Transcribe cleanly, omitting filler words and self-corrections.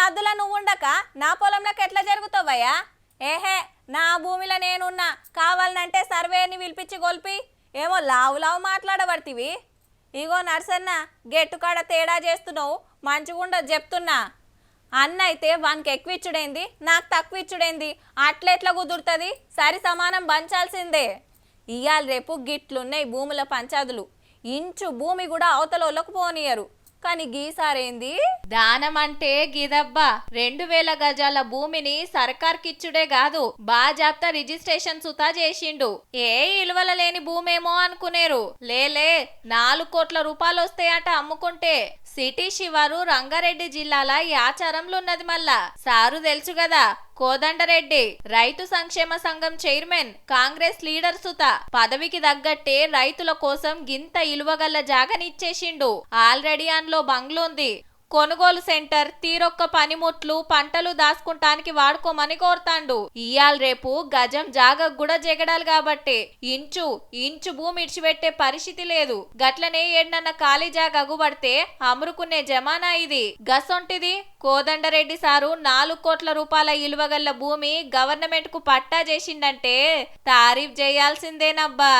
అద్దుల నువ్వుండక నా పొలంలోకి ఎట్లా జరుగుతావయ్యా? ఏహే, నా భూమిలో నేనున్నా, కావాలనంటే సర్వేని పిలిపించి గొల్పి ఏమో లావు లావు మాట్లాడబడితివి. ఇగో నర్సన్న, గెట్టుకాడ తేడా చేస్తున్నావు, మంచిగుండదు చెప్తున్నా. అన్న అయితే వానికి ఎక్కువ ఇచ్చుడేంది, నాకు తక్కువ ఇచ్చుడేంది, అట్లెట్లా కుదురుతుంది? సరి సమానం పంచాల్సిందే. ఇవాళ రేపు గిట్లున్నాయి భూముల పంచాదులు. ఇంచు భూమి కూడా అవతలోళ్ళకు పోనీయరు. కానీ గీసారేంది దానం అంటే గిదబ్బా 2000 గజాల భూమిని సర్కార్కిచ్చుడే కాదు, బాజాప్తా రిజిస్ట్రేషన్ సుతా చేసిండు. ఏ ఇలువల లేని భూమేమో అనుకునేరు. లేలే, 4 కోట్ల రూపాయలు వస్తాయట అమ్ముకుంటే. సిటీ శివారు రంగారెడ్డి జిల్లాల ఈ ఆచారంలో ఉన్నది. మళ్ళా సారు తెలుసు కదా, కోదండరెడ్డి రైతు సంక్షేమ సంఘం చైర్మన్, కాంగ్రెస్ లీడర్ సుత. పదవికి తగ్గట్టే రైతుల కోసం గింత ఇలువగల్ల జాగనిచ్చేసిండు. ఆల్రెడీ అందులో బంగ్లుంది, కొనుగోలు సెంటర్, తీరొక్క పనిముట్లు, పంటలు దాచుకుంటానికి వాడుకోమని కోరుతాండు. ఇయాల రేపు గజం జాగ కూడా జగడాలి కాబట్టి ఇంచు ఇంచు భూమి ఇడిచిపెట్టే పరిస్థితి లేదు. గట్లనే ఏడన్న ఖాళీ జాగ అగుబడితే అమ్ముకునే జమానా ఇది. గసొంటిది కోదండరెడ్డి సారు 4 కోట్ల రూపాయల ఇలువగల్ల భూమి గవర్నమెంట్ కు పట్టా చేసిండంటే తారీఫ్ చేయాల్సిందేనబ్బా.